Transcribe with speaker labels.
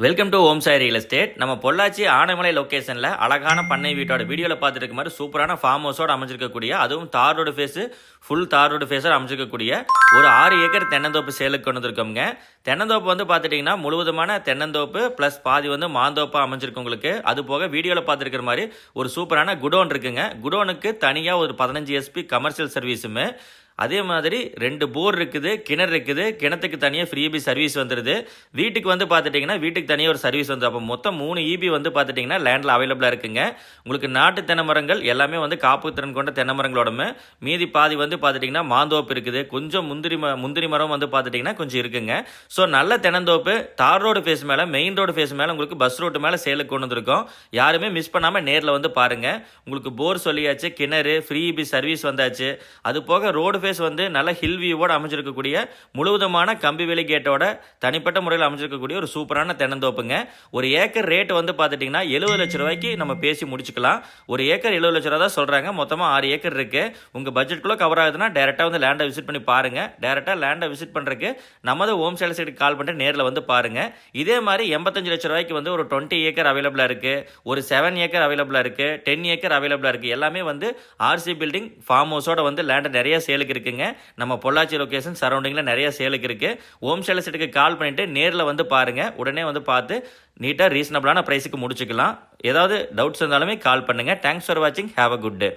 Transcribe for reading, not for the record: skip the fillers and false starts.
Speaker 1: Welcome to Om Sai real estate. நம்ம பொள்ளாச்சி ஆனைமலை லொக்கேஷனில் அழகான பண்ணை வீட்டோட வீடியோவில் பார்த்துருக்க மாதிரி சூப்பரான ஃபார்ம் ஹவுஸோடு அமைஞ்சிருக்கக்கூடிய, அதுவும் தார் ரோடு ஃபேஸு, ஃபுல் தார் ரோடு ஃபேஸோடு அமைஞ்சிருக்கக்கூடிய ஒரு 6 ஏக்கர் தென்னந்தோப்பு சேலுக்கு கொண்டு வந்திருக்கோங்க. தென்னந்தோப்பு வந்து பார்த்துட்டிங்கன்னா முழுவதுமான தென்னந்தோப்பு ப்ளஸ் பாதி வந்து மாந்தோப்பாக அமைஞ்சிருக்கு உங்களுக்கு. அது போக வீடியோவில் பார்த்துருக்கிற மாதிரி ஒரு சூப்பரான குடோன் இருக்குங்க. குடோனுக்கு தனியாக ஒரு 15 SP கமர்ஷியல் சர்வீஸுமே, அதே மாதிரி 2 போர் இருக்குது, கிணறு இருக்குது, கிணத்துக்கு தனியாக ஃப்ரீ இபி சர்வீஸ் வந்துடுது. வீட்டுக்கு வந்து பார்த்துட்டிங்கன்னா வீட்டுக்கு தனியாக ஒரு சர்வீஸ் வந்து, அப்போ மொத்தம் 3 இபி வந்து பார்த்துட்டிங்கன்னா லேண்டில் அவைலபிளாக இருக்குங்க. உங்களுக்கு நாட்டு தென்னை மரங்கள் எல்லாமே வந்து காப்பு திறன் கொண்ட தென்னை மரங்களோடமே, மீதி பாதி வந்து பார்த்துட்டிங்கன்னா மாந்தோப்பு இருக்குது, கொஞ்சம் முந்திரி மரம் வந்து பார்த்துட்டிங்கன்னா கொஞ்சம் இருக்குங்க. ஸோ நல்ல தென்னந்தோப்பு தார் ரோடு ஃபேஸ் மேலே, மெயின் ரோடு ஃபேஸ் மேலே, உங்களுக்கு பஸ் ரோட்டு மேலே சேலுக்கு கொண்டு வந்திருக்கோம். யாருமே மிஸ் பண்ணாமல் நேரில் வந்து பாருங்கள். உங்களுக்கு போர் சொல்லியாச்சு, கிணறு, ஃப்ரீ இபி சர்வீஸ் வந்தாச்சு. அது போக ரோடு ஃபேஸ் வந்து நல்ல ஹில் வியூவோட அமைஞ்சிருக்கக்கூடிய, முழுவதுமான கம்பி வேலி கேட்டோட தனிப்பட்ட முறையில் அமைஞ்சிருக்கக்கூடிய ஒரு சூப்பரான தென்னந்தோப்புங்க. ஒரு ஏக்கர் ரேட் வந்து பார்த்துட்டிங்கன்னா 70 லட்ச ரூபாய்க்கு நம்ம பேசி முடிச்சுக்கலாம். ஒரு ஏக்கர் 70 லட்ச ரூபா தான் சொல்கிறாங்க. மொத்தமாக 6 ஏக்கர் இருக்குது. உங்கள் பட்ஜெட்குள்ளே கவர் ஆகுதுன்னா டேரெக்டாக வந்து லேண்டை விசிட் பண்ணி பாருங்கள். டேரெக்டாக லேண்டை விசிட் பண்ணுறதுக்கு நமது ஹோம் சேல் சைடுக்கு கால் பண்ணிட்டு நேரில் வந்து பாருங்கள். இதே மாதிரி 85 லட்ச ரூபாய்க்கு வந்து ஒரு 20 ஏக்கர் அவைலபிளாக இருக்குது, ஒரு 7 ஏக்கர் அவைலபிளாக இருக்குது, 10 ஏக்கர் அவைலபிளாக இருக்குது. எல்லாமே வந்து ஆர்சி பில்டிங் ஃபார்ம் ஹவுஸோட வந்து லேண்டை நிறைய சேலுக்கு இருக்குங்க. நம்ம பொள்ளாச்சி லொகேஷன் சரௌண்டிங்கில் நிறைய சேலுக்கு இருக்குது. ஹோம் சேல் சைடுக்கு கால் பண்ணிவிட்டு நேரில் வந்து பாருங்கள். உடனே வந்து பார்த்து நீட்டாக ரீசனபிளான ப்ரைஸுக்கு முடிச்சுக்கலாம். ஏதாவது டவுட்ஸ் இருந்தாலுமே கால் பண்ணுங்கள். தேங்க்ஸ் ஃபார் வாட்சிங். Have a good day.